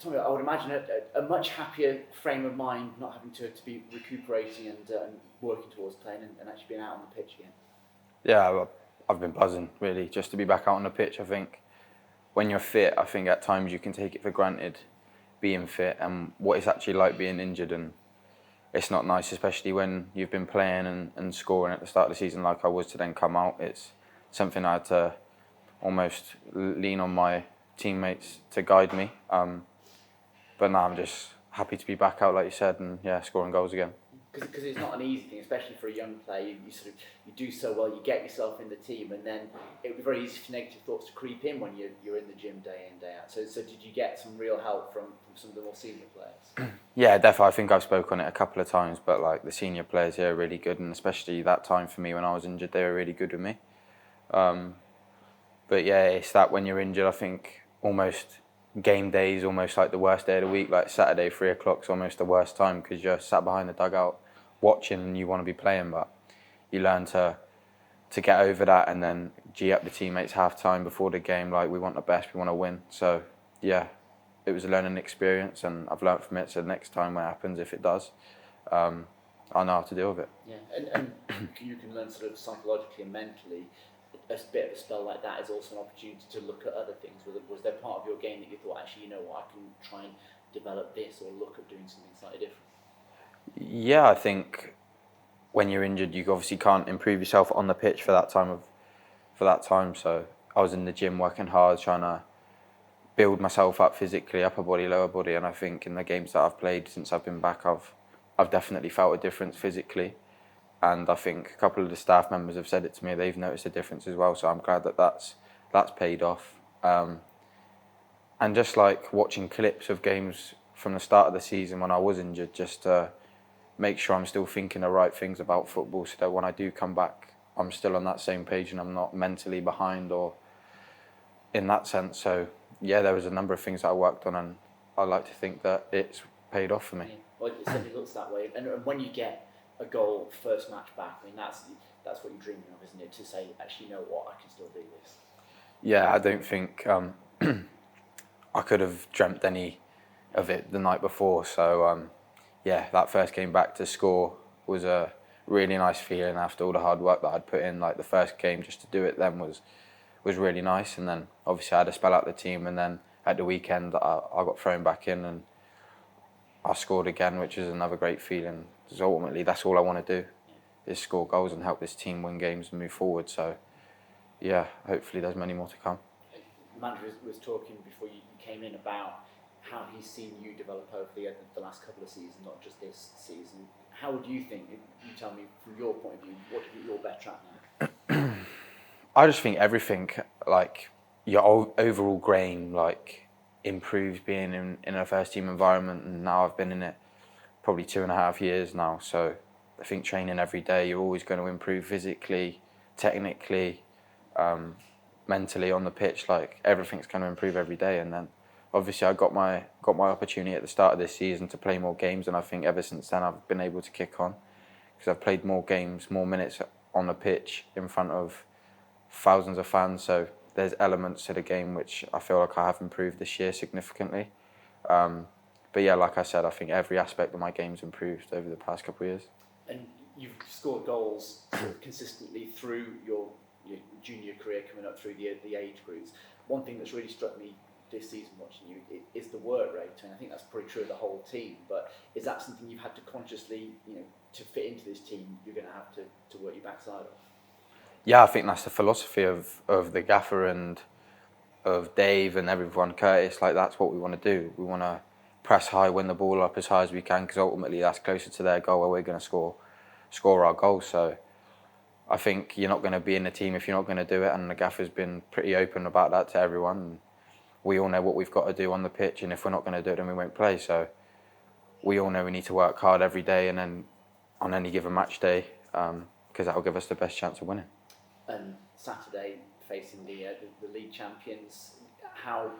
Tommy, I would imagine a much happier frame of mind, not having to be recuperating and working towards playing and actually being out on the pitch again. Yeah, I've been buzzing, really, just to be back out on the pitch. I think when you're fit, I think at times you can take it for granted being fit and what it's actually like being injured, and it's not nice, especially when you've been playing and scoring at the start of the season like I was, to then come out. It's something I had to almost lean on my teammates to guide me. But now I'm just happy to be back out, like you said, and yeah, scoring goals again. Because it's not an easy thing, especially for a young player. You do so well, you get yourself in the team, and then it would be very easy for negative thoughts to creep in when you're in the gym day in, day out. So did you get some real help from some of the more senior players? Yeah, definitely. I think I've spoken on it a couple of times, but like the senior players here are really good, and especially that time for me when I was injured, they were really good with me. But yeah, it's that when you're injured, I think almost game day is almost like the worst day of the week. Like Saturday, 3 o'clock is almost the worst time because you're sat behind the dugout watching and you want to be playing, but you learn to get over that and then G up the teammates half time before the game. Like, we want the best, we want to win. So yeah, it was a learning experience, and I've learned from it. So next time when it happens, if it does, I know how to deal with it. Yeah, and you can learn sort of psychologically and mentally. A bit of a spell like that is also an opportunity to look at other things. Was there part of your game that you thought, actually, you know what, I can try and develop this or look at doing something slightly different? Yeah, I think when you're injured, you obviously can't improve yourself on the pitch for that time. So I was in the gym working hard, trying to build myself up physically, upper body, lower body, and I think in the games that I've played since I've been back, I've definitely felt a difference physically. And I think a couple of the staff members have said it to me, they've noticed a difference as well, so I'm glad that that's paid off. And just like watching clips of games from the start of the season when I was injured, just to make sure I'm still thinking the right things about football, so that when I do come back, I'm still on that same page and I'm not mentally behind or in that sense. So yeah, there was a number of things that I worked on, and I like to think that it's paid off for me. Yeah. Well, it certainly looks that way. And when you get a goal first match back, I mean, that's what you're dreaming of, isn't it? To say, actually, you know what, I can still do this. Yeah, I don't think I could have dreamt any of it the night before. So yeah, that first game back to score was a really nice feeling after all the hard work that I'd put in. Like the first game, just to do it then was really nice. And then obviously I had to spell out the team, and then at the weekend I got thrown back in and I scored again, which is another great feeling. Because ultimately that's all I want to do, is score goals and help this team win games and move forward. So yeah, hopefully there's many more to come. The manager was talking before you came in about how he's seen you develop over the last couple of seasons, not just this season. How would you think, you tell me from your point of view, what do you think you're better at now? I just think everything, like your overall game, like improves being in a first team environment, and now I've been in it probably 2.5 years now. So I think training every day, you're always going to improve physically, technically, mentally on the pitch. Like everything's going to improve every day. And then obviously I got my opportunity at the start of this season to play more games, and I think ever since then I've been able to kick on, because I've played more games, more minutes on the pitch in front of thousands of fans. So there's elements to the game which I feel like I have improved this year significantly. But yeah, like I said, I think every aspect of my game's improved over the past couple of years. And you've scored goals consistently through your junior career, coming up through the age groups. One thing that's really struck me this season watching you is the work rate, and I think that's probably true of the whole team. But is that something you've had to consciously, to fit into this team, you're going to have to work your backside off? Yeah, I think that's the philosophy of the gaffer and of Dave and everyone, Curtis. Like, that's what we want to do. We want to press high, win the ball up as high as we can, because ultimately that's closer to their goal where we're going to score our goals. So I think you're not going to be in the team if you're not going to do it, and the gaffer's been pretty open about that to everyone. And we all know what we've got to do on the pitch, and if we're not going to do it, then we won't play. So we all know we need to work hard every day, and then on any given match day, because that will give us the best chance of winning. And Saturday, facing the league champions, how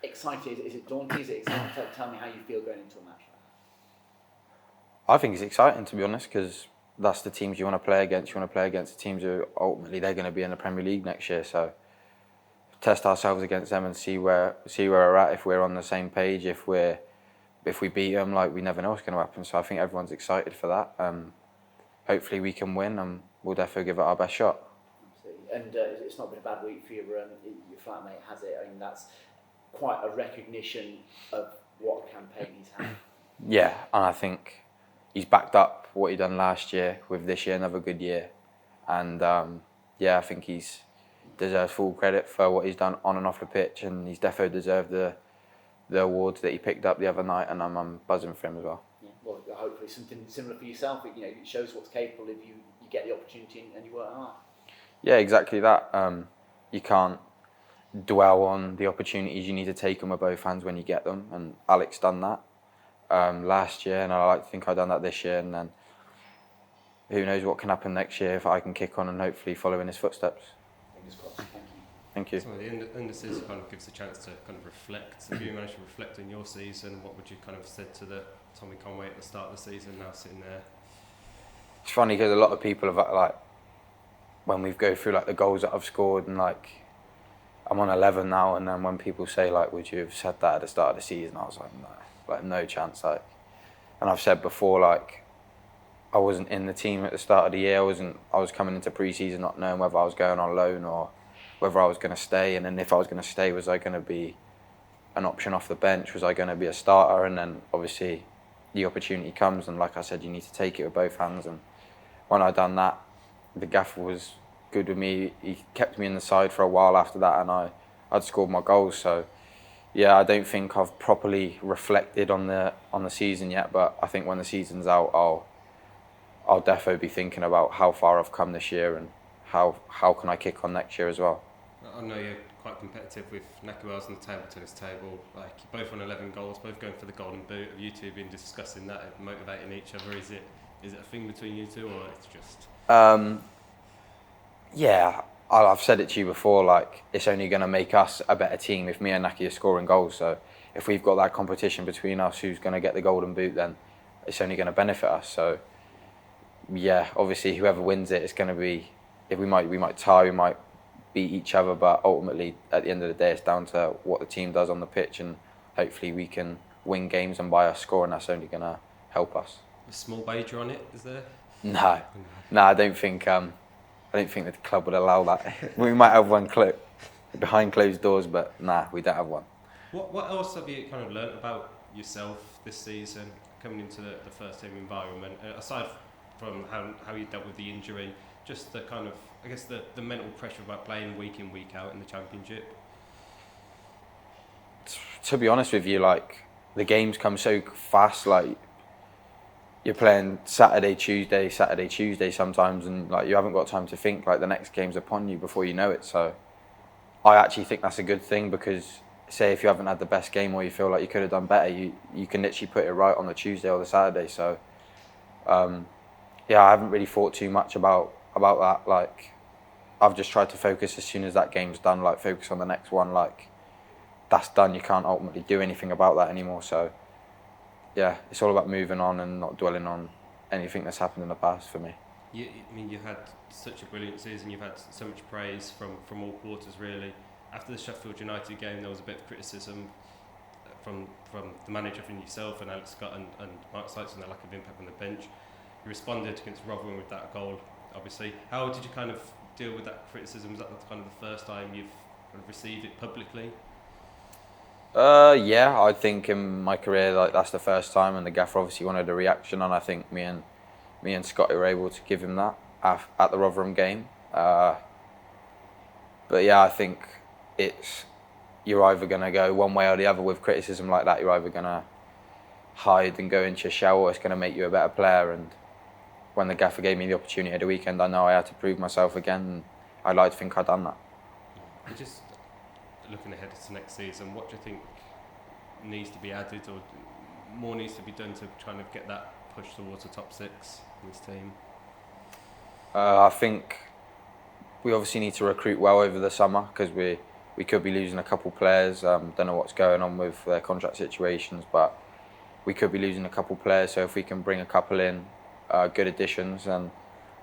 exciting is it? Daunting? Is it exciting? Tell me how you feel going into a match. I think it's exciting, to be honest, because that's the teams you want to play against. You want to play against the teams who ultimately they're going to be in the Premier League next year. So test ourselves against them and see where we're at, if we're on the same page, if we beat them. Like, we never know what's going to happen. So I think everyone's excited for that. Hopefully we can win, and we'll definitely give it our best shot. And it's not been a bad week for your flatmate, has it? I mean, that's quite a recognition of what campaign he's had. Yeah, and I think he's backed up what he done last year with this year, another good year. And I think he's deserves full credit for what he's done on and off the pitch, and he's definitely deserved the awards that he picked up the other night, and I'm buzzing for him as well. Yeah, well, hopefully something similar for yourself. It shows what's capable if you get the opportunity and you work hard. Yeah, exactly that. You can't dwell on the opportunities. You need to take them with both hands when you get them, and Alex done that last year, and I like to think I've done that this year, and then who knows what can happen next year if I can kick on and hopefully follow in his footsteps. Fingers crossed. Thank you. Thank you. So the end of the season kind of gives a chance to kind of reflect. If you managed to reflect on your season, what would you kind of said to the Tommy Conway at the start of the season, now sitting there? It's funny because a lot of people have, like, when we go through like the goals that I've scored, and like I'm on 11 now, and then when people say like, would you have said that at the start of the season, I was like no chance. Like, and I've said before, like, I wasn't in the team at the start of the year. I was coming into pre-season not knowing whether I was going on loan or whether I was going to stay, and then if I was going to stay, was I going to be an option off the bench? Was I going to be a starter? And then obviously the opportunity comes, and like I said, you need to take it with both hands. And when I done that, the gaffer was good with me. He kept me in the side for a while after that, and I'd scored my goals. So yeah, I don't think I've properly reflected on the season yet, but I think when the season's out, I'll definitely be thinking about how far I've come this year and how can I kick on next year as well. I know you're quite competitive with Naki Wells on the table tennis table. Like, you're both on 11 goals, both going for the golden boot. Have you two been discussing that and motivating each other? Is it a thing between you two, or it's just? Yeah, I've said it to you before. Like, it's only going to make us a better team if me and Naki are scoring goals. So if we've got that competition between us, who's going to get the golden boot, then it's only going to benefit us. So yeah, obviously whoever wins it, it's going to be. If we might tie, we might beat each other, but ultimately at the end of the day, it's down to what the team does on the pitch, and hopefully we can win games, and by us scoring, that's only going to help us. A small wager on it, is there? No, I don't think the club would allow that. We might have one behind closed doors, but nah, we don't have one. What else have you kind of learnt about yourself this season, coming into the first team environment, aside from how you dealt with the injury, just the kind of, I guess, the mental pressure about playing week in, week out in the Championship? To be honest with you, like, the games come so fast. Like, you're playing Saturday, Tuesday sometimes, and like you haven't got time to think. Like, the next game's upon you before you know it. So I actually think that's a good thing, because say if you haven't had the best game or you feel like you could have done better, you can literally put it right on the Tuesday or the Saturday. So yeah, I haven't really thought too much about that. Like, I've just tried to focus as soon as that game's done, like focus on the next one. Like, that's done, you can't ultimately do anything about that anymore. So yeah, it's all about moving on and not dwelling on anything that's happened in the past for me. I mean, you had such a brilliant season, you've had so much praise from all quarters really. After the Sheffield United game, there was a bit of criticism from the manager, from yourself and Alex Scott and Mark Sykes, on their lack of impact on the bench. You responded against Rotherham with that goal, obviously. How did you kind of deal with that criticism? Was that kind of the first time you've kind of received it publicly? Yeah, I think in my career, like, that's the first time, and the gaffer obviously wanted a reaction, and I think me and Scott were able to give him that at the Rotherham game. But yeah, I think you're either going to go one way or the other with criticism like that. You're either going to hide and go into your shell, or it's going to make you a better player. And when the gaffer gave me the opportunity at the weekend, I know I had to prove myself again, and I'd like to think I'd done that. Just looking ahead to next season, what do you think needs to be added, or more needs to be done to try and get that push towards the top six in this team? I think we obviously need to recruit well over the summer, because we could be losing a couple players. Don't know what's going on with their contract situations, but we could be losing a couple players. So if we can bring a couple in, good additions, and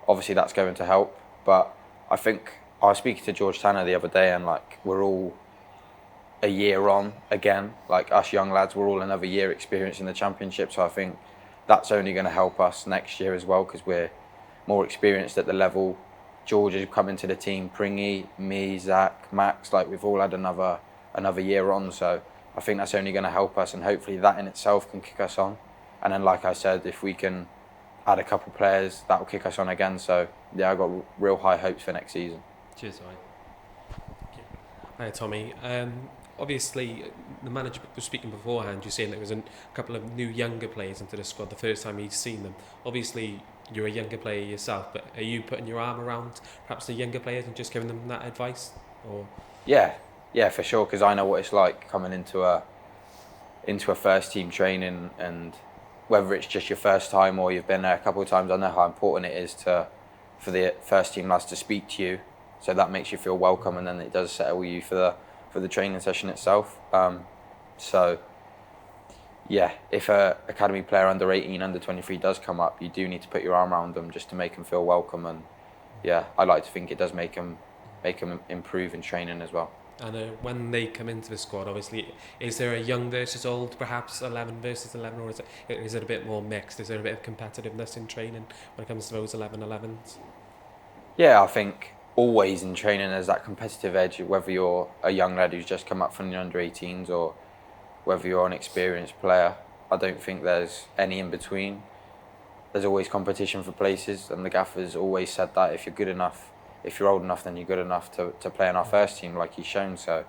obviously that's going to help. But I think I was speaking to George Tanner the other day, and like we're all a year on again. Like us young lads, we're all another year experience in the Championship. So I think that's only going to help us next year as well, because we're more experienced at the level. George has come into the team, Pringy, me, Zach, Max. Like we've all had another year on. So I think that's only going to help us, and hopefully that in itself can kick us on. And then, like I said, if we can add a couple players, that will kick us on again. So yeah, I've got real high hopes for next season. Cheers, Ryan. Hi, Tommy. Obviously, the manager was speaking beforehand. You're saying there was a couple of new younger players into the squad the first time he's seen them. Obviously, you're a younger player yourself, but are you putting your arm around perhaps the younger players and just giving them that advice? Or Yeah, for sure. Because I know what it's like coming into a first team training, and whether it's just your first time or you've been there a couple of times, I know how important it is for the first team lads to speak to you. So that makes you feel welcome, and then it does settle you for the training session itself. So yeah, if a academy player under 18, under 23 does come up, you do need to put your arm around them just to make them feel welcome. And yeah, I like to think it does make them improve in training as well. and when they come into the squad, obviously, is there a young versus old, perhaps 11 versus 11, or is it a bit more mixed? Is there a bit of competitiveness in training when it comes to those 11-11s? Yeah, I think always in training there's that competitive edge, whether you're a young lad who's just come up from the under 18s or whether you're an experienced player. I don't think there's any in between. There's always competition for places, and the gaffer's always said that if you're good enough, if you're old enough, then you're good enough to play in our first team, like he's shown. So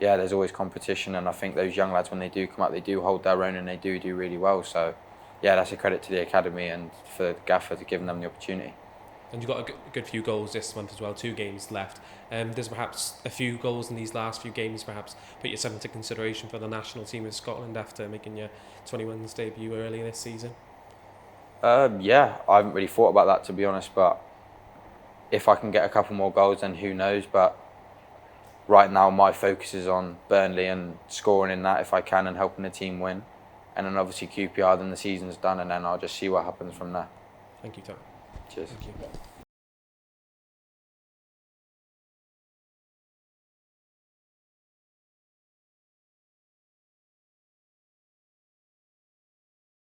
yeah, there's always competition, and I think those young lads, when they do come up, they do hold their own and they do really well. So yeah, that's a credit to the academy and for the gaffer to giving them the opportunity. And you've got a good few goals this month as well, 2 games left. There's perhaps a few goals in these last few games perhaps put yourself into consideration for the national team of Scotland after making your 21s debut earlier this season? Yeah, I haven't really thought about that, to be honest, but if I can get a couple more goals, then who knows. But right now my focus is on Burnley and scoring in that if I can and helping the team win. And then obviously QPR, then the season's done, and then I'll just see what happens from there. Thank you, Tom. Cheers. Thank you.